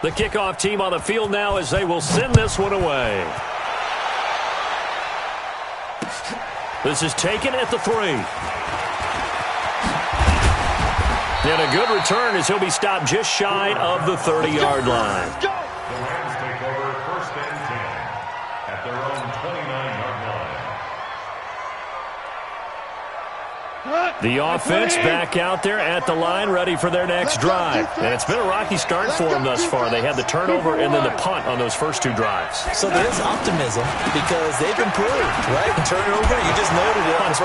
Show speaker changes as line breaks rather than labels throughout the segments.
The kickoff team on the field now as they will send this one away. This is taken at the 3. And a good return as he'll be stopped just shy of the 30-yard line.
The Rams take over 1st and 10 at their own 29-yard line.
The offense back out there at the line, ready for their next drive. And it's been a rocky start for them thus far. They had the turnover and then the punt on those first 2 drives.
So there's optimism because they've improved, right? Turnover, you just noted it.
Punt's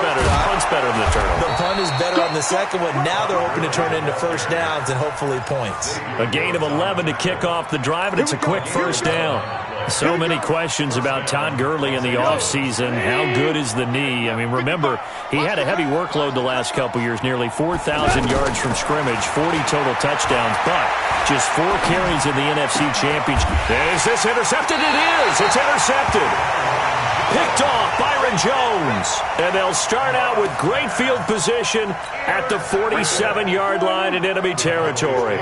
better than the turnover.
The punt is better on the second one. Now they're hoping to turn into first downs and hopefully points.
A gain of 11 to kick off the drive, and it's a quick first down. So many questions about Todd Gurley in the offseason. How good is the knee? I mean, remember, he had a heavy workload the last couple years, nearly 4,000 yards from scrimmage, 40 total touchdowns, but just 4 carries in the NFC Championship. Is this intercepted? It is. It's intercepted. Picked off Byron Jones. And they'll start out with great field position at the 47-yard line in enemy territory.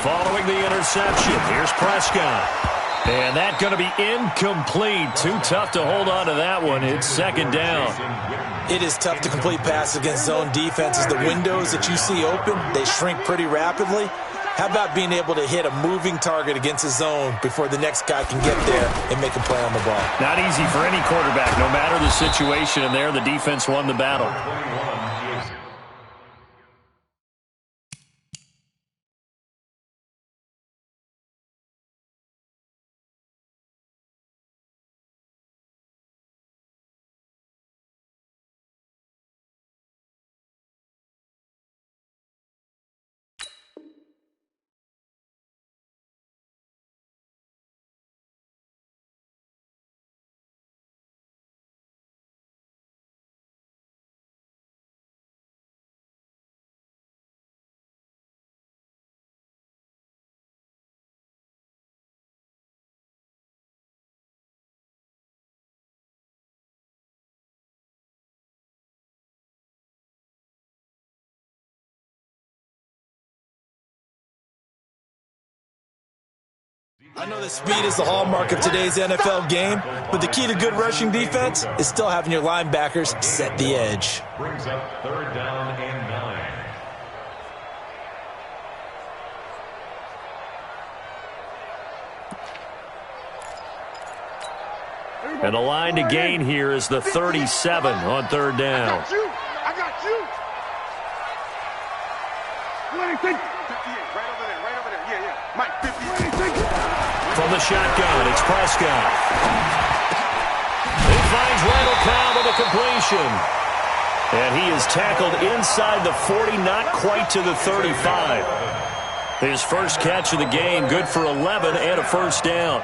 Following the interception, here's Prescott. And that's going to be incomplete. Too tough to hold on to that one. It's 2nd down.
It is tough to complete passes against zone defenses. The windows that you see open, they shrink pretty rapidly. How about being able to hit a moving target against a zone before the next guy can get there and make a play on the ball?
Not easy for any quarterback, no matter the situation. And there, the defense won the battle.
I know that speed is the hallmark of today's NFL game, but the key to good rushing defense is still having your linebackers set the edge.
Brings up 3rd down and 9.
And the line to gain here is the 37 on 3rd down.
I got you. 58, right over there. Yeah. Mike, 58.
From the shotgun, it's Prescott. He finds Randall Cobb with a completion. And he is tackled inside the 40, not quite to the 35. His first catch of the game, good for 11 and a first down.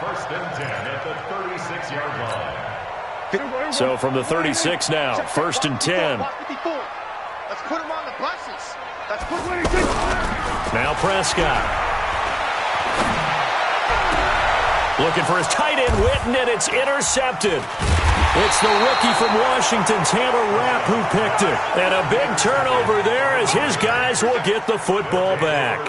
1st and 10 at the 36-yard line.
So from the 36 now, 1st and 10.
Let's put him on the buses.
Now Prescott. Looking for his tight end, Witten, and it's intercepted. It's the rookie from Washington, Taylor Rapp, who picked it. And a big turnover there as his guys will get the football back.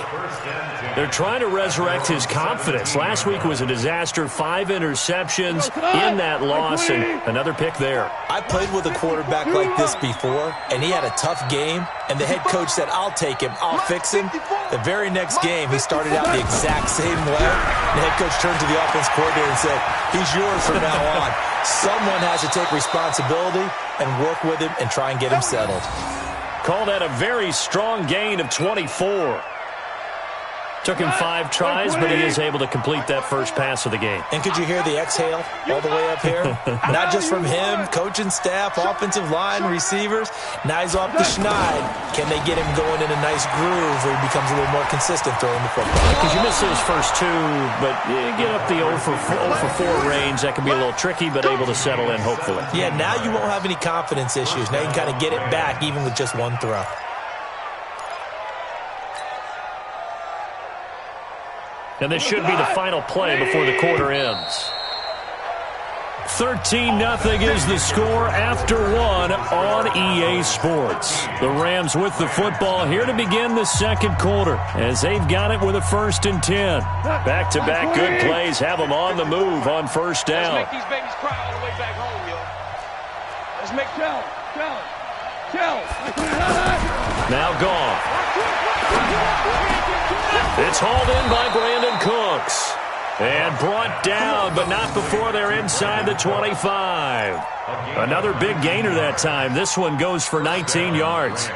They're trying to resurrect his confidence. Last week was a disaster, 5 interceptions in that loss, and another pick there.
I played with a quarterback like this before, and he had a tough game, and the head coach said, I'll take him, I'll fix him. The very next game, he started out the exact same way. The head coach turned to the offense coordinator and said, he's yours from now on. Someone has to take responsibility and work with him and try and get him settled.
Call that a very strong gain of 24. Took him 5 tries, but he is able to complete that first pass of the game.
And could you hear the exhale all the way up here? Not just from him, coaching staff, offensive line, receivers. Now he's off the schneid. Can they get him going in a nice groove where he becomes a little more consistent throwing the football?
Because you miss those first 2, but you get up the 0 for 4 range. That can be a little tricky, but able to settle in, hopefully.
Yeah, now you won't have any confidence issues. Now you can kind of get it back even with just 1 throw. And this should be the final play before the quarter ends.
13-0 is the score after one on EA Sports. The Rams with the football here to begin the second quarter as they've got it with a 1st and 10. Back-to-back good plays have them on the move on first down.
Let's make these babies cry all the way back home, yo. Let's make Kel.
Now gone. It's hauled in by Brandon Cooks. And brought down, but not before they're inside the 25. Another big gainer that time. This one goes for 19 yards.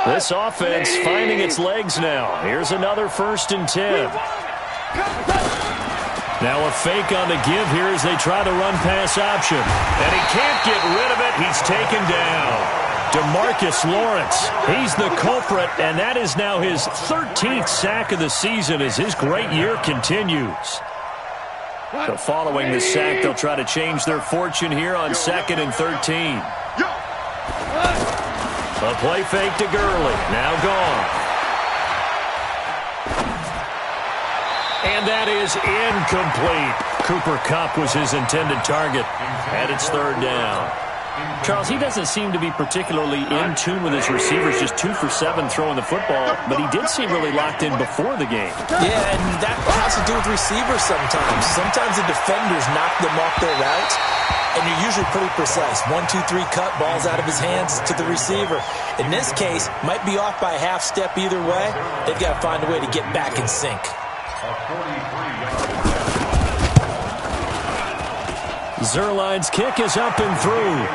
This offense finding its legs now. Here's another 1st and 10. Now a fake on the give here as they try the run-pass option. And he can't get rid of it. He's taken down. DeMarcus Lawrence, he's the culprit, and that is now his 13th sack of the season as his great year continues. So following the sack, they'll try to change their fortune here on 2nd and 13. A play fake to Gurley, now gone. And that is incomplete. Cooper Kupp was his intended target, and it's 3rd down. Charles, he doesn't seem to be particularly in tune with his receivers, just 2 for 7 throwing the football, but he did seem really locked in before the game.
Yeah, and that has to do with receivers sometimes. Sometimes the defenders knock them off their routes, and you're usually pretty precise. 1, 2, 3 cut, balls out of his hands to the receiver. In this case, might be off by a half step either way. They've got to find a way to get back in sync.
Zuerlein's kick is up and through.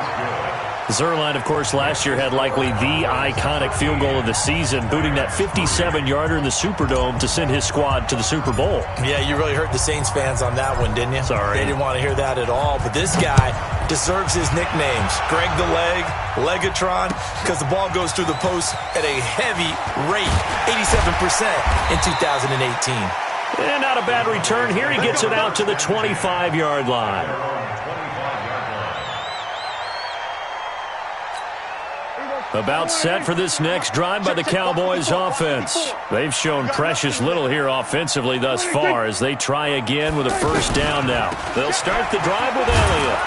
Zuerlein, of course, last year had likely the iconic field goal of the season, booting that 57-yarder in the Superdome to send his squad to the Super Bowl.
Yeah, you really hurt the Saints fans on that one, didn't you?
Sorry.
They didn't want to hear that at all. But this guy deserves his nicknames. Greg the Leg, Legatron, because the ball goes through the post at a heavy rate, 87% in 2018.
And not a bad return here. He gets it out to the 25-yard line. About set for this next drive by the Cowboys offense. They've shown precious little here offensively thus far as they try again with a 1st down now. They'll start the drive with Elliott.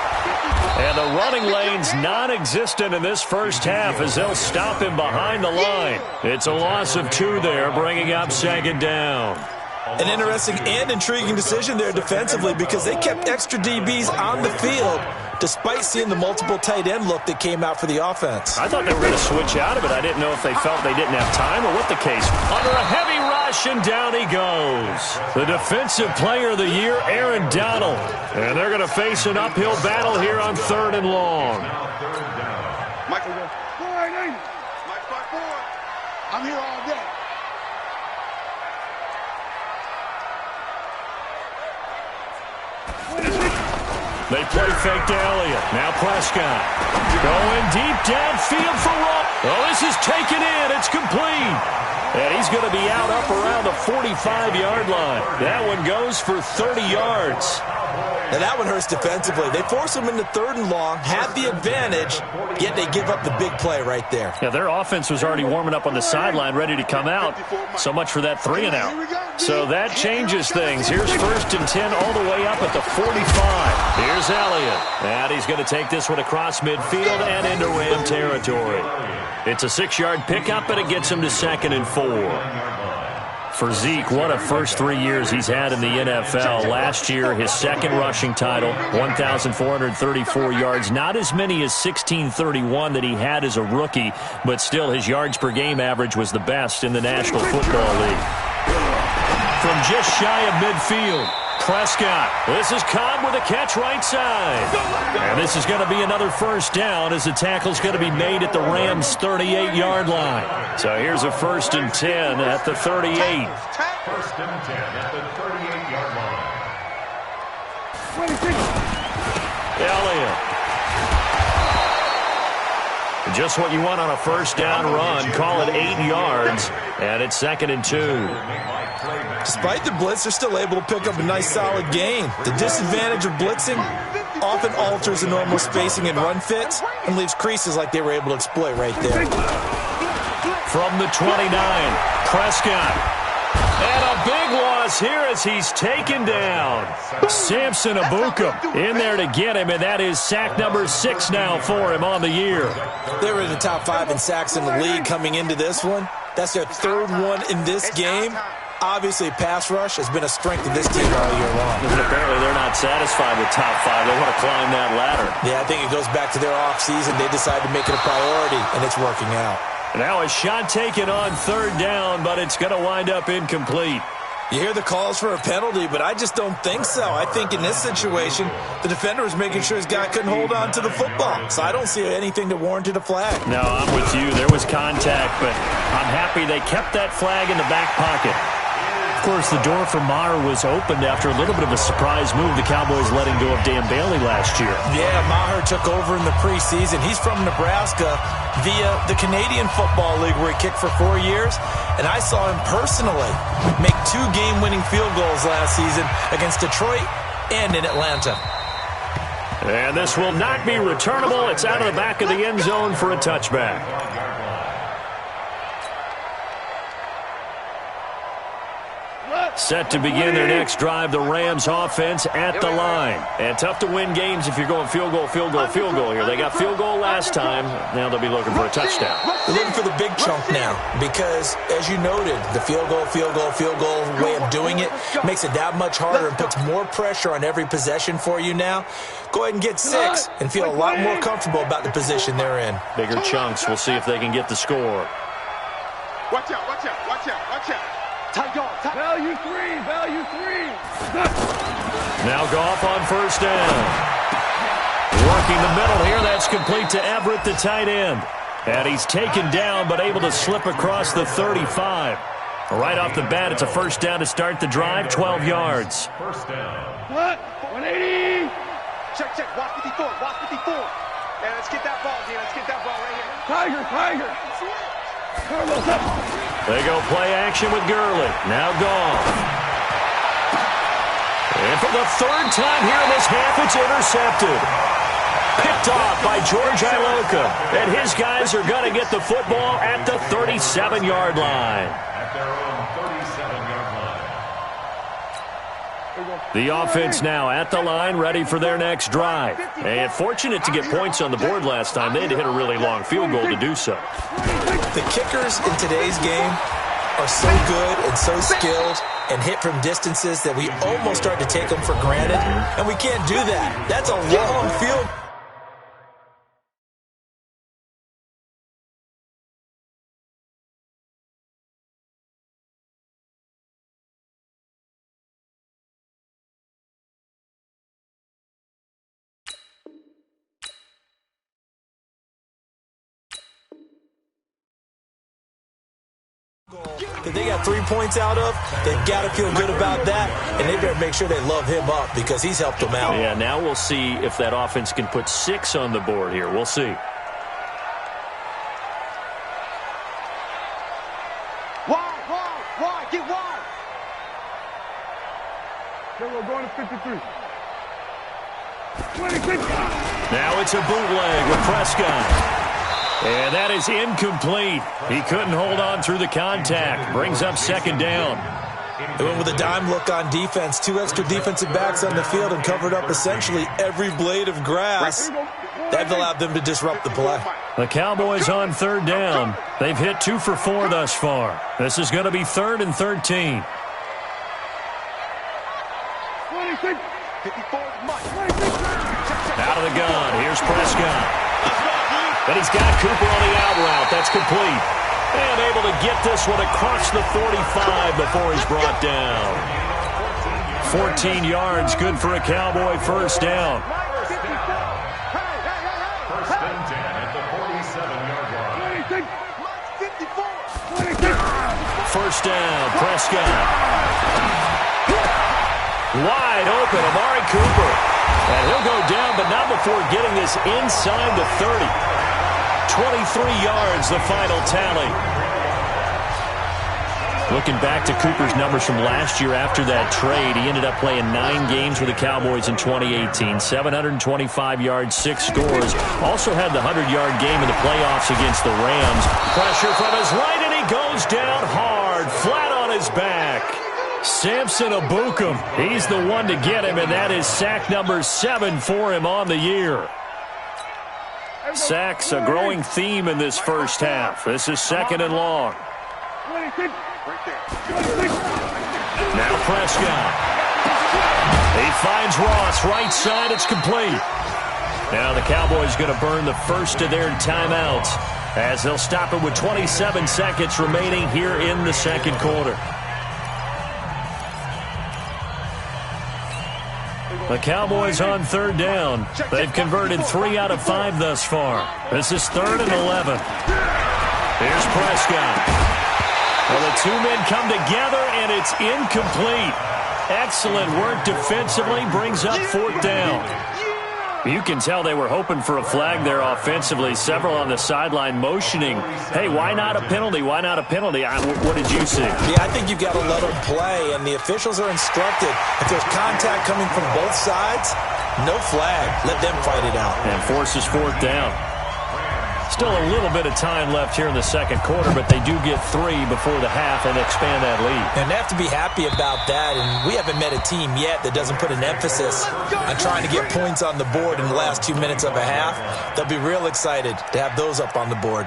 And the running lane's non-existent in this first half as they'll stop him behind the line. It's a loss of 2 there, bringing up 2nd down.
An interesting and intriguing decision there defensively because they kept extra DBs on the field despite seeing the multiple tight end look that came out for the offense.
I thought they were going to switch out of it. I didn't know if they felt they didn't have time or what the case. Under a heavy rush, and down he goes. The defensive player of the year, Aaron Donald. And they're going to face an uphill battle here on 3rd and long.
Michael, go. Mike 5-4. I'm here all day.
They play fake to Elliott. Now Prescott. Going deep downfield for Ross. Oh, this is taken in. It's complete. And he's going to be out up around the 45-yard line. That one goes for 30 yards.
Now that one hurts defensively. They force him into 3rd and long, had the advantage, yet they give up the big play right there.
Yeah, their offense was already warming up on the sideline, ready to come out. So much for that 3 and out. So that changes things. Here's 1st and 10 all the way up at the 45. Here's Elliott. And he's going to take this one across midfield and into Ram territory. It's a 6-yard pickup, and it gets him to 2nd and 4. For Zeke, what a first 3 years he's had in the NFL. Last year, his 2nd rushing title, 1,434 yards. Not as many as 1,631 that he had as a rookie, but still his yards per game average was the best in the National Football League. From just shy of midfield, Prescott. This is Cobb with a catch right side. And this is going to be another 1st down as the tackle's going to be made at the Rams' 38-yard line. So here's a 1st and 10 at the 38.
1st and 10 at the 38-yard line.
Elliott. Just what you want on a 1st down run. Call it 8 yards. And it's 2nd and 2.
Despite the blitz, they're still able to pick up a nice solid gain. The disadvantage of blitzing often alters the normal spacing and run fits and leaves creases like they were able to exploit right there.
From the 29, Prescott. And a big one loss here as he's taken down. Samson Abuka in there to get him, and that is sack number 6 now for him on the year.
They were in the top 5 in sacks in the league coming into this one. That's their 3rd one in this game. Obviously, pass rush has been a strength of this team all year long.
And apparently they're not satisfied with top 5. They want to climb that ladder.
Yeah, I think it goes back to their offseason. They decided to make it a priority, and it's working out.
Now a shot taken on 3rd down, but it's going to wind up incomplete.
You hear the calls for a penalty, but I just don't think so. I think in this situation, the defender was making sure his guy couldn't hold on to the football. So I don't see anything that warranted a flag.
No, I'm with you. There was contact, but I'm happy they kept that flag in the back pocket. Of course, the door for Maher was opened after a little bit of a surprise move. The Cowboys letting go of Dan Bailey last year.
Yeah, Maher took over in the preseason. He's from Nebraska via the Canadian Football League where he kicked for 4 years. And I saw him personally make 2 game-winning field goals last season against Detroit and in Atlanta.
And this will not be returnable. It's out of the back of the end zone for a touchback. Set to begin their next drive, the Rams offense at the line. And tough to win games if you're going field goal, field goal, field goal here. They got field goal last time. Now they'll be looking for a touchdown.
They're looking for the big chunk now because, as you noted, the field goal way of doing it makes it that much harder and puts more pressure on every possession for you now. Go ahead and get 6 and feel a lot more comfortable about the position they're in.
Bigger chunks. We'll see if they can get the score.
Watch out, watch out, watch out, watch out.
Value 3, value 3.
Now Goff on 1st down. Working the middle here. That's complete to Everett, the tight end. And he's taken down, but able to slip across the 35. Right off the bat, it's a 1st down to start the drive, 12 yards.
1st down.
What? 180.
Check, watch 54, watch 54. Man, let's get that ball, D. Let's get that ball right here.
Tiger. Carlos up.
They go play action with Gurley. Now Goff. And for the 3rd time here in this half, it's intercepted. Picked off by George Iloka. And his guys are going to get the football at the 37-yard line.
At their own 37-yard line.
The offense now at the line, ready for their next drive. And fortunate to get points on the board last time. They had to hit a really long field goal to do so.
The kickers in today's game are so good and so skilled and hit from distances that we almost start to take them for granted, and we can't do that. That's a long field. That they got 3 points out of, they've got to feel good about that, and they better make sure they love him up because he's helped them out.
Yeah, now we'll see if that offense can put 6 on the board here. We'll see.
Wide, get wide.
Okay, we're going to 53. 26.
Now it's a bootleg with Prescott. And that is incomplete. He couldn't hold on through the contact. Brings up 2nd down.
They went with a dime look on defense. 2 extra defensive backs on the field and covered up essentially every blade of grass. That allowed them to disrupt the play.
The Cowboys on 3rd down. They've hit 2 for 4 thus far. This is going to be 3rd and 13.
26.
54 much.
Out of the gun. Here's Prescott. But he's got Cooper on the out route. That's complete. And able to get this one across the 45 before he's brought down. 14 yards, good for a Cowboy 1st down.
1st and 10 at the 47-yard line.
26.
1st down, Prescott. Wide open, Amari Cooper. And he'll go down, but not before getting this inside the 30. 23 yards, the final tally. Looking back to Cooper's numbers from last year after that trade, he ended up playing 9 games with the Cowboys in 2018. 725 yards, 6 scores. Also had the 100-yard game in the playoffs against the Rams. Pressure from his right, and he goes down hard, flat on his back. Samson Abukum, he's the one to get him, and that is sack number 7 for him on the year. Sacks a growing theme in this first half. This is 2nd and long. Now Prescott. He finds Ross, right side, it's complete. Now the Cowboys going to burn the first of their timeouts as they'll stop it with 27 seconds remaining here in the second quarter. The Cowboys on 3rd down. They've converted 3 out of 5 thus far. This is 3rd and 11. Here's Prescott. Well, the two men come together, and it's incomplete. Excellent work defensively, brings up 4th down. You can tell they were hoping for a flag there offensively. Several on the sideline motioning, hey, why not a penalty? Why not a penalty? What did you see?
Yeah, I think you've got to let them play, and the officials are instructed. If there's contact coming from both sides, no flag. Let them fight it out.
And forces 4th down. Still a little bit of time left here in the second quarter, but they do get 3 before the half and expand that lead.
And they have to be happy about that, and we haven't met a team yet that doesn't put an emphasis on trying to get points on the board in the last 2 minutes of a half. They'll be real excited to have those up on the board.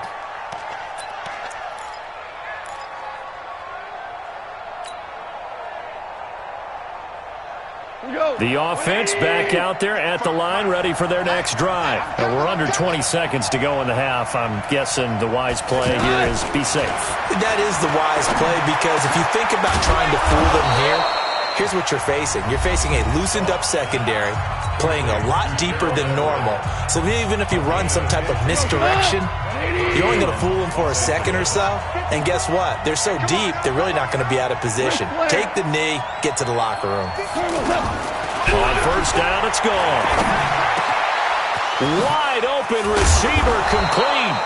The offense back out there at the line, ready for their next drive. And we're under 20 seconds to go in the half. I'm guessing the wise play here is be safe.
That is the wise play, because if you think about trying to fool them here, here's what you're facing. You're facing a loosened-up secondary, playing a lot deeper than normal. So even if you run some type of misdirection, you're only going to fool them for a second or so. And guess what? They're so deep, they're really not going to be out of position. Take the knee, get to the locker room.
On 1st down, it's gone. Wide open receiver, complete.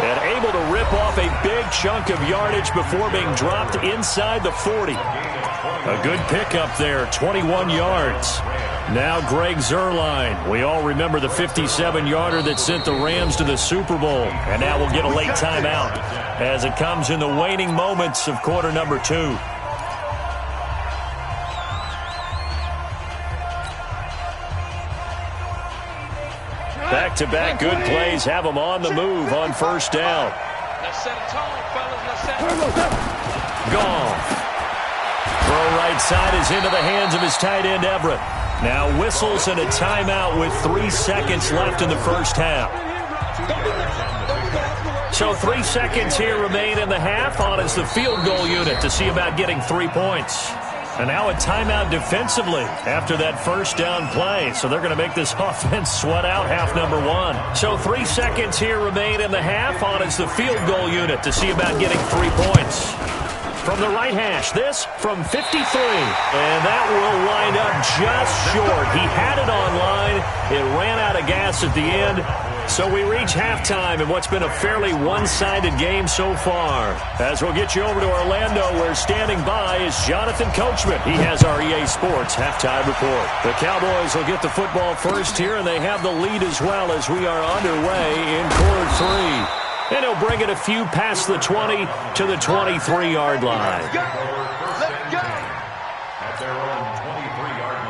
And able to rip off a big chunk of yardage before being dropped inside the 40. A good pickup there, 21 yards. Now Greg Zuerlein. We all remember the 57-yarder that sent the Rams to the Super Bowl. And now we'll get a late timeout as it comes in the waning moments of quarter number 2. Back-to-back good plays have them on the move on 1st down.
Let's set a tone, fellas. Let's set a tone.
Gone. Throw right side is into the hands of his tight end, Everett. Now whistles and a timeout with 3 seconds left in the first half. So 3 seconds here remain in the half. On is the field goal unit to see about getting 3 points. And now a timeout defensively after that 1st down play. So they're going to make this offense sweat out half number 1. So 3 seconds here remain in the half. On is the field goal unit to see about getting 3 points. From the right hash, this from 53. And that will wind up just short. He had it on line. It ran out of gas at the end. So we reach halftime in what's been a fairly one-sided game so far. As we'll get you over to Orlando, where standing by is Jonathan Coachman. He has our EA Sports halftime report. The Cowboys will get the football first here, and they have the lead as well as we are underway in quarter 3. And he'll bring it a few past the 20 to the 23-yard line.
Let's go. At their own 23-yard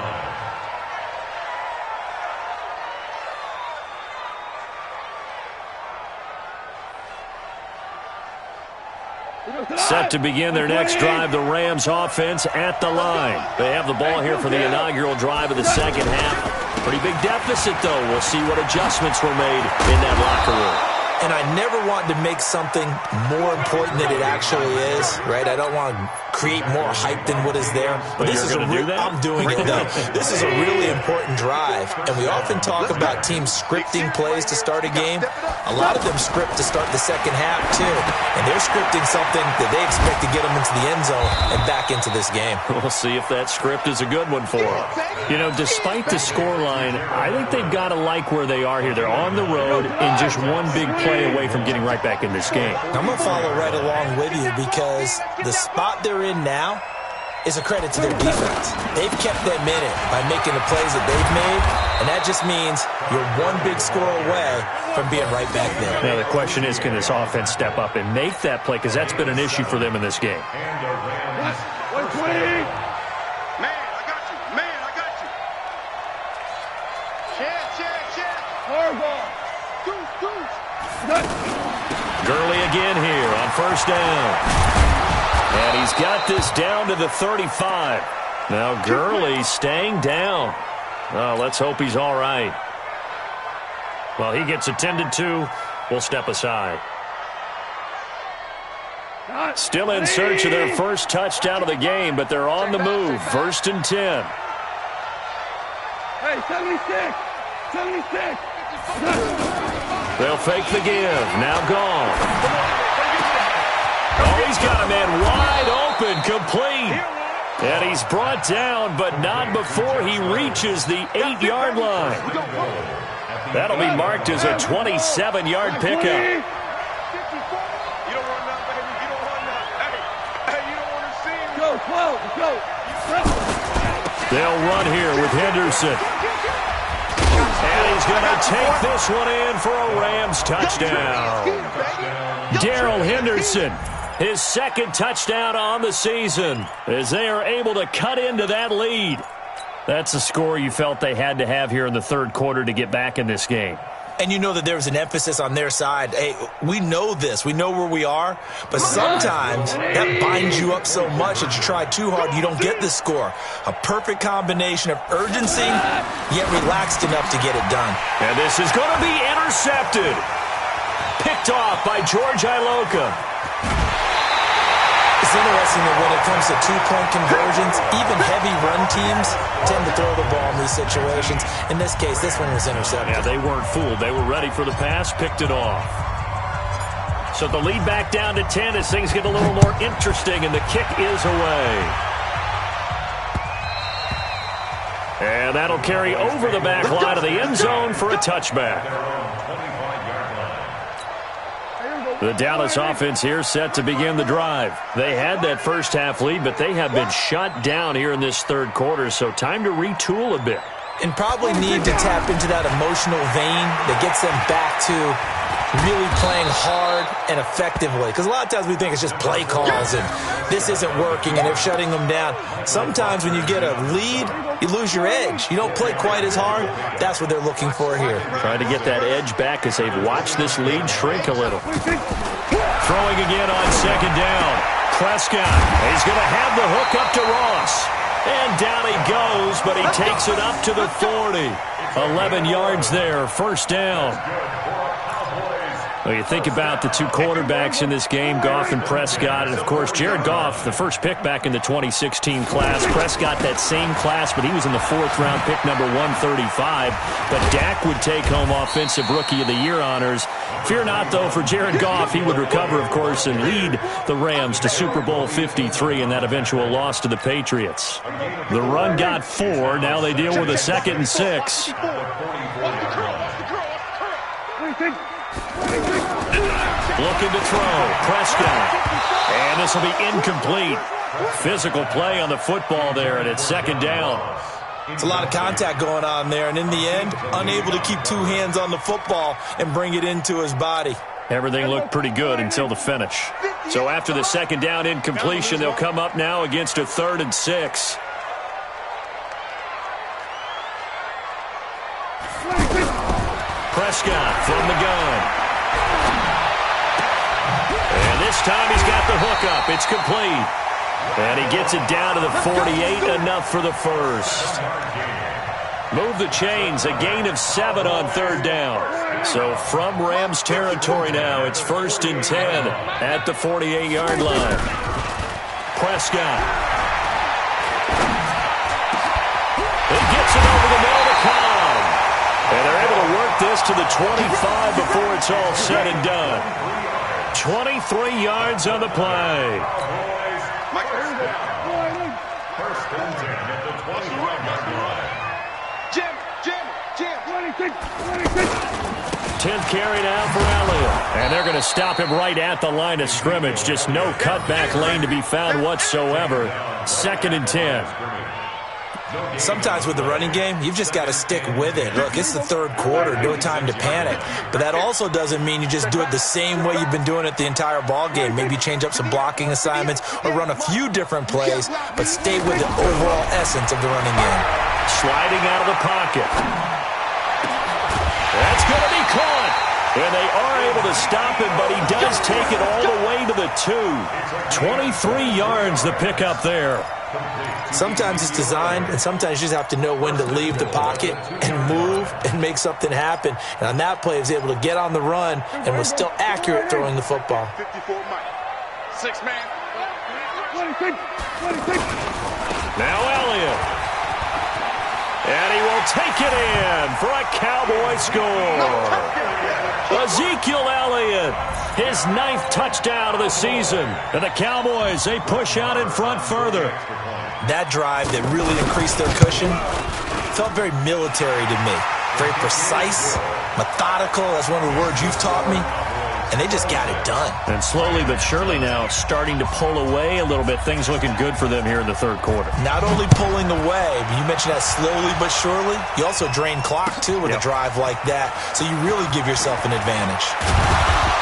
line.
Set to begin their next drive, the Rams offense at the line. They have the ball here for the inaugural drive of the second half. Pretty big deficit, though. We'll see what adjustments were made in that locker room.
And I never want to make something more important than it actually is, right? I don't want to create more hype than what is there.
But this is a do that?
I'm doing it, though. This is a really important drive. And we often talk about teams scripting plays to start a game. A lot of them script to start the second half, too. And they're scripting something that they expect to get them into the end zone and back into this game.
We'll see if that script is a good one for them. You know, despite the scoreline, I think they've got to like where they are here. They're on the road in just one big play away from getting right back in this game.
I'm going to follow right along with you, because the spot they're in now is a credit to their defense. They've kept them in it by making the plays that they've made, and that just means you're one big score away from being right back there.
Now the question is, can this offense step up and make that play? Because that's been an issue for them in this game.
And the Rams
Gurley again here on first down. And he's got this down to the 35. Now Gurley staying down. Oh, let's hope he's all right. Well, he gets attended to. We'll step aside. Still in search of their first touchdown of the game, but they're on the move. 1st and 10.
Hey, 76. 76.
They'll fake the give. Now gone. Oh, he's got a man wide open, complete. And he's brought down, but not before he reaches the 8-yard line. That'll be marked as a 27-yard pickup.
You don't run that, baby. You don't run that. Hey, you don't want to see him.
Go, 12. Go.
They'll run here with Henderson. And he's going to take this one in for a Rams touchdown. Darrell Henderson, his 2nd touchdown on the season, as they are able to cut into that lead. That's a score you felt they had to have here in the 3rd quarter to get back in this game.
And you know that there was an emphasis on their side. Hey, we know this. We know where we are. But sometimes that binds you up so much that you try too hard, you don't get the score. A perfect combination of urgency, yet relaxed enough to get it done.
And this is going to be intercepted. Picked off by George Iloka.
It's interesting that when it comes to 2-point conversions, even heavy run teams tend to throw the ball in these situations. In this case, this one was intercepted.
Yeah, they weren't fooled. They were ready for the pass, picked it off. So the lead back down to 10 as things get a little more interesting, and the kick is away. And that'll carry over the back line of the end zone for a touchback. The Dallas offense here set to begin the drive. They had that first half lead, but they have been shut down here in this 3rd quarter, so time to retool a bit.
And probably need to tap into that emotional vein that gets them back to really playing hard and effectively. Because a lot of times we think it's just play calls and this isn't working and they're shutting them down. Sometimes when you get a lead, you lose your edge. You don't play quite as hard. That's what they're looking for here.
Trying to get that edge back as they've watched this lead shrink a little. Throwing again on 2nd down. Prescott. He's going to have the hook up to Ross. And down he goes, but he takes it up to the 40. 11 yards there, 1st down. Well, you think about the 2 quarterbacks in this game, Goff and Prescott. And, of course, Jared Goff, the first pick back in the 2016 class. Prescott, that same class, but he was in the 4th round, pick number 135. But Dak would take home Offensive Rookie of the Year honors. Fear not, though, for Jared Goff. He would recover, of course, and lead the Rams to Super Bowl 53 in that eventual loss to the Patriots. The run got 4. Now they deal with a 2nd and 6. Looking to throw. Prescott. And this will be incomplete. Physical play on the football there, and it's 2nd down.
It's a lot of contact going on there, and in the end, unable to keep 2 hands on the football and bring it into his body.
Everything looked pretty good until the finish. So after the 2nd down incompletion, they'll come up now against a 3rd and 6. Prescott from the gun. And this time he's got the hook up. It's complete. And he gets it down to the 48, enough for the first. Move the chains, a gain of 7 on 3rd down. So from Rams territory now, it's 1st and 10 at the 48-yard line. Prescott. He gets it over the middle to Cobb. And they're able to work this to the 25 before it's all said and done. 23 yards on the play.
First and 10 at the 21-yard line.
Jim.
10th carry now for Elliott. And they're going to stop him right at the line of scrimmage. Just no cutback lane to be found whatsoever. 2nd and 10.
Sometimes with the running game, you've just got to stick with it. Look, it's the 3rd quarter, no time to panic. But that also doesn't mean you just do it the same way you've been doing it the entire ball game. Maybe change up some blocking assignments or run a few different plays, but stay with the overall essence of the running game.
Sliding out of the pocket. That's going to be caught. And they are able to stop him, but he does take it all the way to the 2. 23 yards the pickup there.
Sometimes it's designed, and sometimes you just have to know when to leave the pocket and move and make something happen. And on that play, he was able to get on the run and was still accurate throwing the football.
54 Mike. 6 man.
26.
Now Elliott. And he will take it in for a Cowboy score. Ezekiel Elliott, his 9th touchdown of the season. And the Cowboys, they push out in front further.
That drive that really increased their cushion felt very military to me. Very precise, methodical. That's one of the words you've taught me. And they just got it done.
And slowly but surely now starting to pull away a little bit. Things looking good for them here in the third quarter.
Not only pulling away, but you mentioned that slowly but surely. You also drain clock, too, with a drive like that. So you really give yourself an advantage.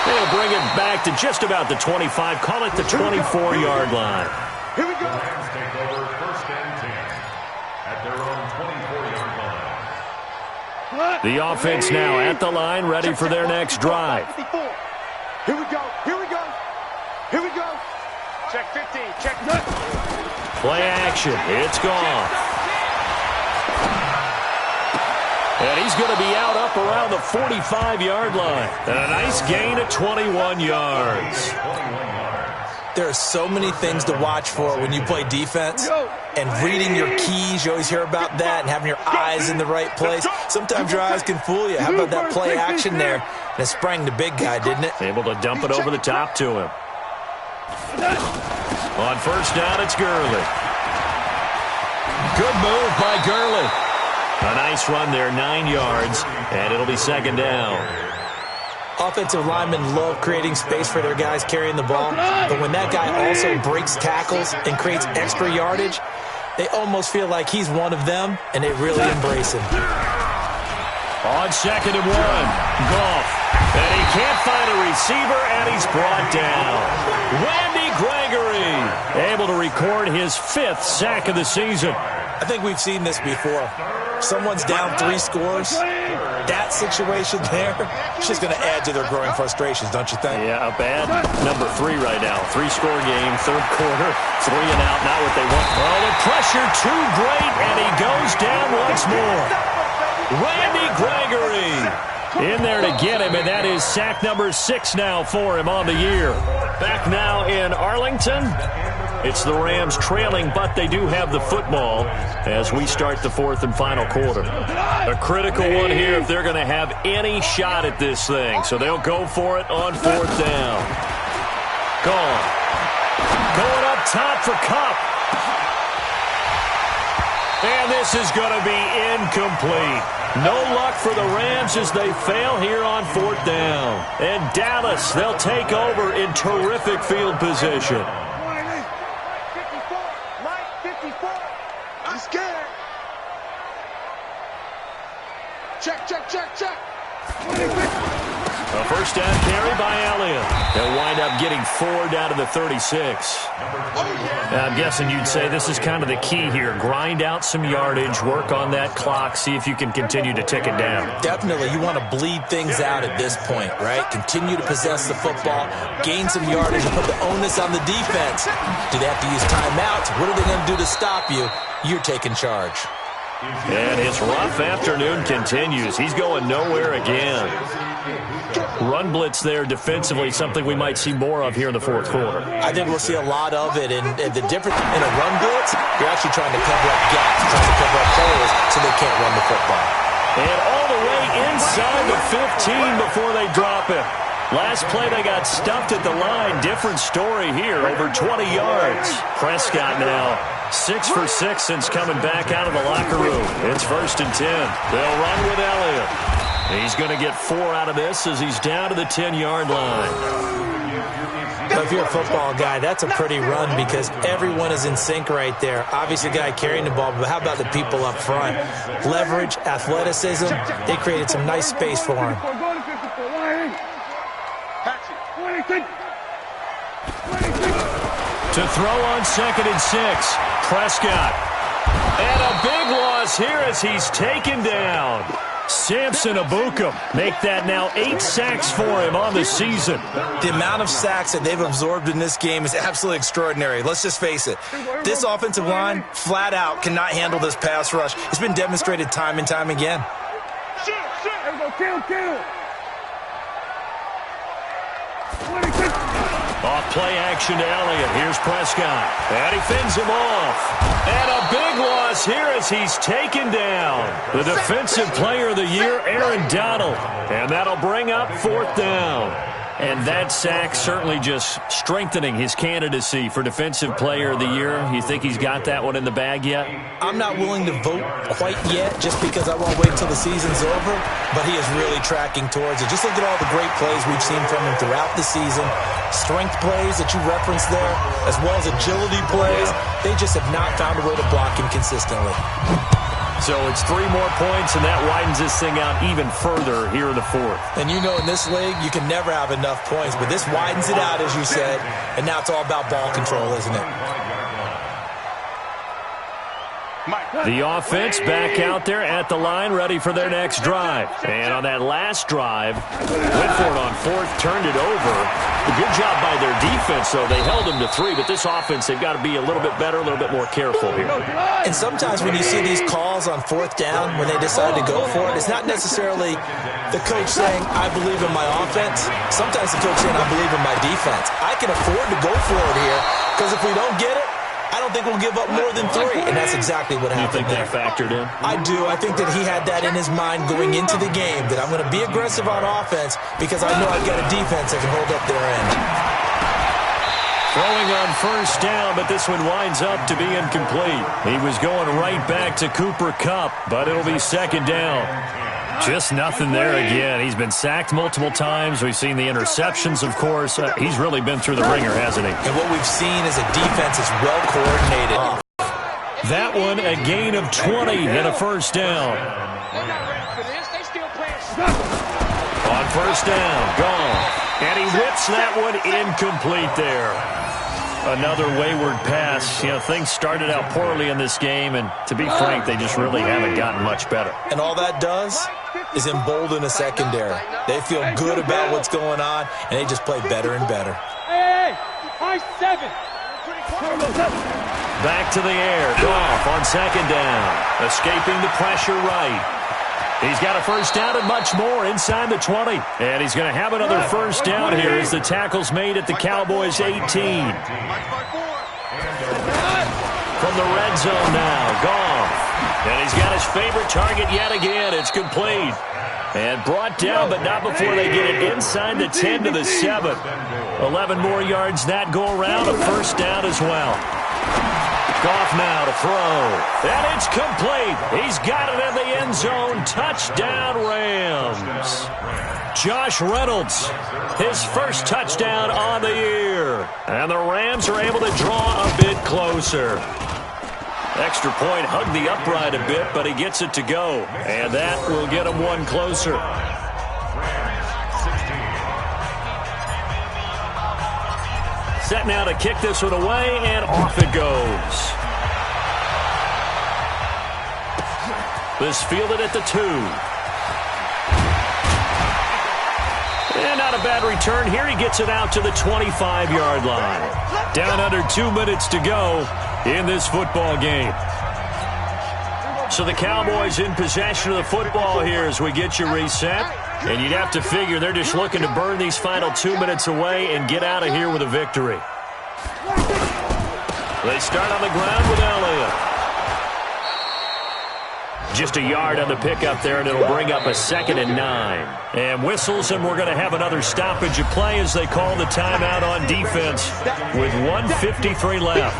They'll bring it back to just about the 25. Call it the 24-yard line.
Here we go.
Rams take over 1st and 10 at their own 24-yard line.
The offense now at the line, ready for their next drive.
54. Here we go. Here we go. Here we go. Check 15. Check.
Play action. It's gone. And he's going to be out up around the 45-yard line. And a nice gain of 21 yards.
There are so many things to watch for when you play defense. And reading your keys, you always hear about that, and having your eyes in the right place. Sometimes your eyes can fool you. How about that play action there? And it sprang the big guy, didn't it?
Able to dump it over the top to him. On first down, it's Gurley. Good move by Gurley. A nice run there, 9 yards, and it'll be 2nd down.
Offensive linemen love creating space for their guys carrying the ball, but when that guy also breaks tackles and creates extra yardage, they almost feel like he's one of them, and they really embrace him.
On 2nd and 1, Goff. And he can't find a receiver, and he's brought down. Randy Gregory, able to record his 5th sack of the season.
I think we've seen this before. Someone's down 3 scores. That situation there, it's just going to add to their growing frustrations, don't you think?
Yeah, a bad number 3 right now. 3-score game, 3rd quarter, 3 and out, not what they want. Oh, the pressure too great, and he goes down once more. Randy Gregory in there to get him, and that is sack number 6 now for him on the year. Back now in Arlington. It's the Rams trailing, but they do have the football as we start the 4th and final quarter. A critical one here if they're going to have any shot at this thing. So they'll go for it on 4th down. Gone. Going up top for Kupp. And this is going to be incomplete. No luck for the Rams as they fail here on 4th down. And Dallas, they'll take over in terrific field position.
I'm scared. Check.
A first down carry by Elliott. They'll wind up getting 4 down to the 36. I'm guessing you'd say this is kind of the key here. Grind out some yardage, work on that clock, see if you can continue to tick it down.
Definitely. You want to bleed things out at this point, right? Continue to possess the football, gain some yardage, and put the onus on the defense. Do they have to use timeouts? What are they going to do to stop you? You're taking charge.
And his rough afternoon continues. He's going nowhere again. Run blitz there defensively, something we might see more of here in the 4th quarter.
I think we'll see a lot of it. And the difference in a run blitz, you're actually trying to cover up gaps, trying to cover up holes so they can't run the football.
And all the way inside the 15 before they drop it. Last play, they got stuffed at the line. Different story here, over 20 yards. Prescott now 6 for 6 since coming back out of the locker room. It's 1st and 10. They'll run with Elliott. He's going to get 4 out of this as he's down to the 10-yard line.
If you're a football guy, that's a pretty run because everyone is in sync right there. Obviously, the guy carrying the ball, but how about the people up front? Leverage, athleticism, they created some nice space for him.
To throw on 2nd and 6, Prescott. And a big loss here as he's taken down. Samson Abukum make that now 8 sacks for him on the season.
The amount of sacks that they've absorbed in this game is absolutely extraordinary. Let's just face it. This offensive line, flat out, cannot handle this pass rush. It's been demonstrated time and time again.
Off play action to Elliott. Here's Prescott. And he fends him off. And a big loss here as he's taken down. The defensive player of the year, Aaron Donald. And that'll bring up 4th down. And that sack certainly just strengthening his candidacy for defensive player of the year. You think he's got that one in the bag yet?
I'm not willing to vote quite yet just because I won't wait until the season's over, but he is really tracking towards it. Just look at all the great plays we've seen from him throughout the season. Strength plays that you referenced there, as well as agility plays. They just have not found a way to block him consistently.
So it's 3 more points, and that widens this thing out even further here in the 4th.
And you know in this league, you can never have enough points, but this widens it out, as you said, and now it's all about ball control, isn't it?
The offense back out there at the line, ready for their next drive. And on that last drive, Whitford on 4th turned it over. A good job by their defense, though. They held them to 3, but this offense, they've got to be a little bit better, a little bit more careful here.
And sometimes when you see these calls on 4th down, when they decide to go for it, it's not necessarily the coach saying, I believe in my offense. Sometimes the coach saying, I believe in my defense. I can afford to go for it here, because if we don't get it, I don't think we'll give up more than 3, and that's exactly what happened.
You think that factored in?
I do. I think that he had that in his mind going into the game, that I'm going to be aggressive on offense because I know I've got a defense that can hold up their end.
Throwing on 1st down, but this one winds up to be incomplete. He was going right back to Cooper Kupp, but it'll be 2nd down. Just nothing there again. He's been sacked multiple times. We've seen the interceptions, of course. He's really been through the ringer, hasn't he?
And what we've seen is a defense that's well coordinated.
That one, a gain of 20 and a 1st down. On 1st down, gone. And he whips that one incomplete there. Another wayward pass. You know, things started out poorly in this game, and to be frank, they just really haven't gotten much better.
And all that does is embolden a secondary. They feel good about what's going on, and they just play better and better.
Hey, high 7.
Back to the air. Goff on 2nd down. Escaping the pressure right. He's got a 1st down and much more inside the 20. And he's going to have another 1st down here as the tackle's made at the Cowboys' 18. From the red zone now, Goff. And he's got his favorite target yet again. It's complete. And brought down, but not before they get it inside the 10 to the 7. 11 more yards that go around, a 1st down as well. Goff now to throw. And it's complete. He's got it in the end zone. Touchdown, Rams. Josh Reynolds, his 1st touchdown on the year. And the Rams are able to draw a bit closer. Extra point hugged the upright a bit, but he gets it to go. And that will get him one closer. Set now to kick this one away, and off it goes. This fielded at the 2. And not a bad return here. He gets it out to the 25-yard line. Down under 2 minutes to go in this football game. So the Cowboys in possession of the football here as we get you reset. And you'd have to figure they're just looking to burn these final 2 minutes away and get out of here with a victory. They start on the ground with Elliott. Just a yard on the pickup there, and it'll bring up a 2nd and 9. And whistles, and we're going to have another stoppage of play as they call the timeout on defense with 1:53 left.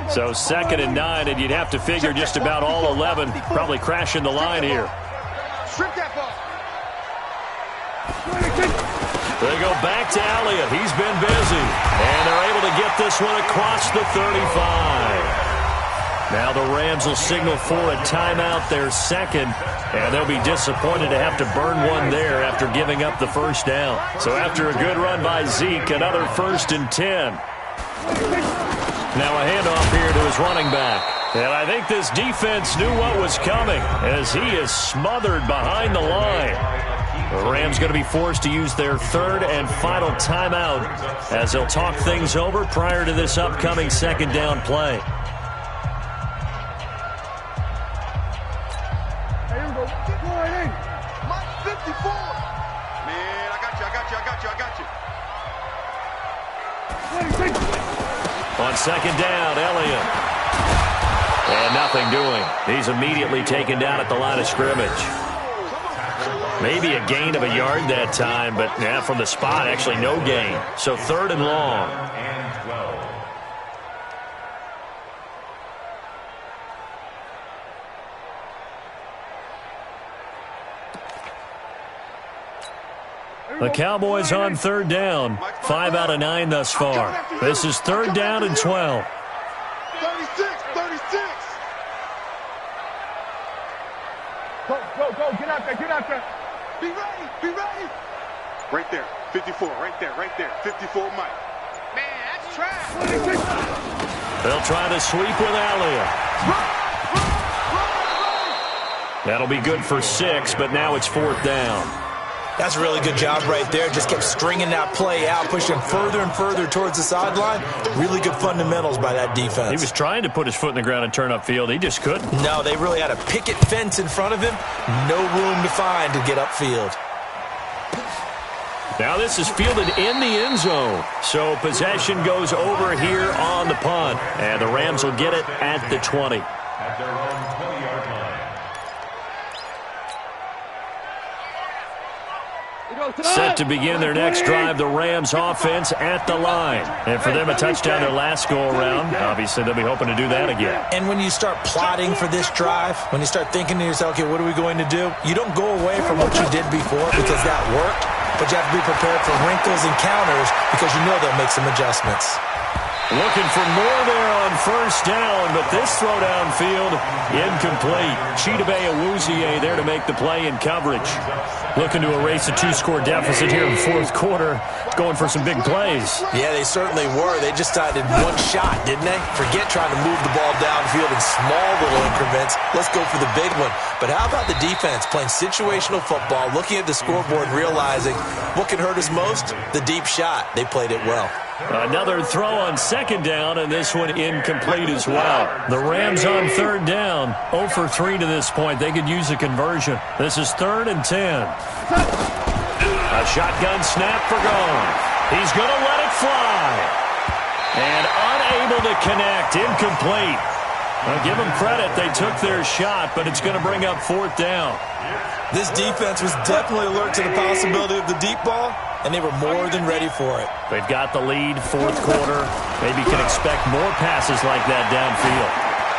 So 2nd and 9, and you'd have to figure just about all 11 probably crashing the line here. They go back to Elliott. He's been busy. And they're able to get this one across the 35. Now the Rams will signal for a timeout, their 2nd, and they'll be disappointed to have to burn one there after giving up the 1st down. So after a good run by Zeke, another 1st and 10. Now a handoff here to his running back. And I think this defense knew what was coming as he is smothered behind the line. The Rams going to be forced to use their third and final timeout as they'll talk things over prior to this upcoming second down play.
Mike 54. Man, I got you.
On second down, Elliott. And nothing doing. He's immediately taken down at the line of scrimmage. Maybe a gain of a yard that time, but yeah, from the spot, actually no gain. So third and long. The Cowboys on third down. 5 out of 9 thus far. This is third down and 12.
36. Go, get out there. Be ready. Right there, 54, right there. 54, Mike. Man, that's trash.
They'll try to sweep with Elliott. That'll be good for 6, but now it's fourth down.
That's a really good job right there. Just kept stringing that play out, pushing further and further towards the sideline. Really good fundamentals by that defense.
He was trying to put his foot in the ground and turn upfield. He just couldn't.
No, they really had a picket fence in front of him. No room to find to get upfield.
Now this is fielded in the end zone. So possession goes over here on the punt. And the Rams will get it at the 20.
At their own 20-yard line.
Set to begin their next drive, the Rams offense at the line. And for them, a touchdown their last go-around. Obviously, they'll be hoping to do that again.
And when you start plotting for this drive, when you start thinking to yourself, okay, what are we going to do? You don't go away from what you did before because that worked, but you have to be prepared for wrinkles and counters because you know they'll make some adjustments.
Looking for more there on first down, but this throw downfield incomplete. Chidobe Awuzie there to make the play in coverage. Looking to erase a 2-score deficit here in the fourth quarter. Going for some big plays.
Yeah, they certainly were. They just decided one shot, didn't they? Forget trying to move the ball downfield in small little increments. Let's go for the big one. But how about the defense playing situational football, looking at the scoreboard, realizing what can hurt us most? The deep shot. They played it well.
Another throw on second down, and this one incomplete as well. The Rams on third down, 0 for 3 to this point. They could use a conversion. This is 3rd and 10. A shotgun snap for Goff. He's going to let it fly. And unable to connect, incomplete. Well, give them credit. They took their shot, but it's going to bring up fourth down.
This defense was definitely alert to the possibility of the deep ball, and they were more than ready for it.
They've got the lead, fourth quarter. Maybe can expect more passes like that downfield.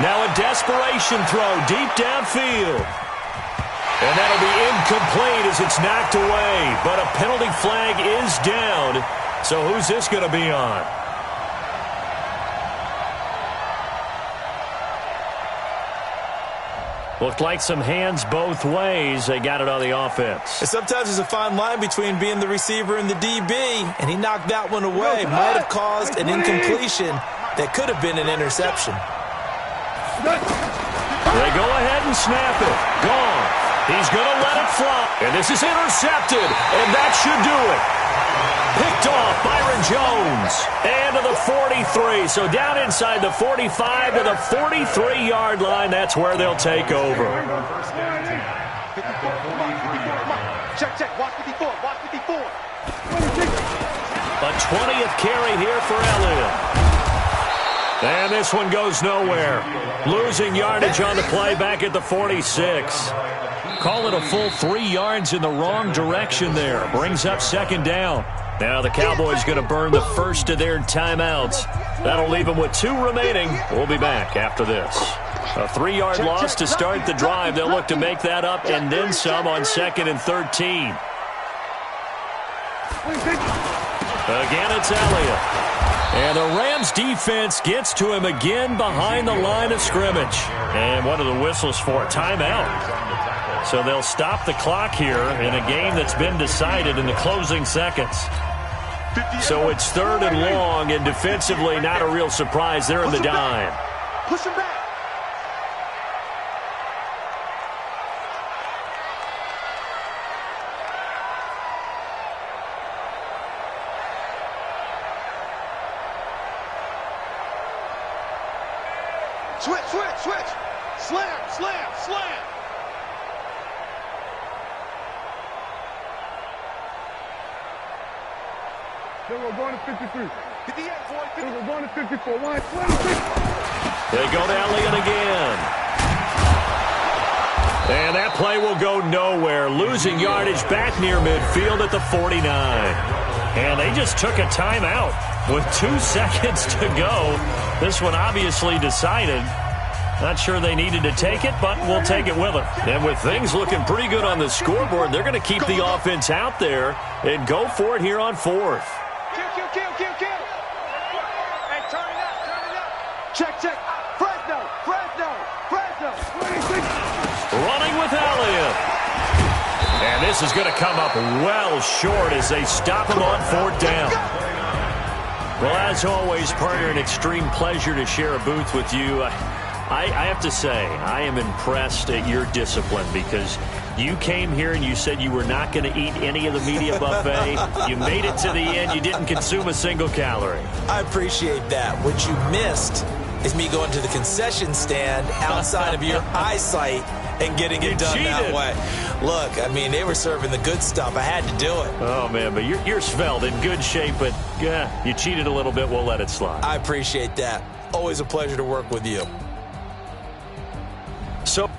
Now a desperation throw deep downfield. And that'll be incomplete as it's knocked away. But a penalty flag is down. So who's this going to be on? Looked like some hands both ways. They got it on the offense.
And sometimes there's a fine line between being the receiver and the DB, and he knocked that one away. Might have caused an incompletion that could have been an interception.
They go ahead and snap it. Gone. He's going to let it fly. And this is intercepted, and that should do it. Picked off Byron Jones. And to the 43. So down inside the 45 to the 43-yard line. That's where they'll take over.
Check. Watch 54.
A 20th carry here for Elliott. And this one goes nowhere. Losing yardage on the play back at the 46. Call it a full 3 yards in the wrong direction there. Brings up second down. Now the Cowboys going to burn the first of their timeouts. That'll leave them with 2 remaining. We'll be back after this. A 3-yard loss to start the drive. They'll look to make that up and then some on 2nd and 13. Again, it's Elliott. And the Rams defense gets to him again behind the line of scrimmage. And what are the whistles for? Timeout. So they'll stop the clock here in a game that's been decided in the closing seconds. So it's 3rd and long, and defensively not a real surprise. They're in the dime.
Push him back. Switch. Slam.
Then we're going to 53.
58, boy.
Then we're going to 54. 126.
They go to Elliott again. And that play will go nowhere. Losing yardage back near midfield at the 49. And they just took a timeout with 2 seconds to go. This one obviously decided. Not sure they needed to take it, but we'll take it with them. And with things looking pretty good on the scoreboard, they're going to keep the offense out there and go for it here on 4th.
Kill. Hey, turn it up. Check. Fresno.
26.
Running with Elliott. And this is going to come up well short as they stop him on 4th down. Well, as always, partner, an extreme pleasure to share a booth with you. I have to say, I am impressed at your discipline because you came here and you said you were not going to eat any of the media buffet. You made it to the end. You didn't consume a single calorie.
I appreciate that. What you missed is me going to the concession stand outside of your eyesight and getting it done that way. Look, I mean, they were serving the good stuff. I had to do it.
Oh, man, but you're svelte, in good shape, but you cheated a little bit. We'll let it slide.
I appreciate that. Always a pleasure to work with you.
So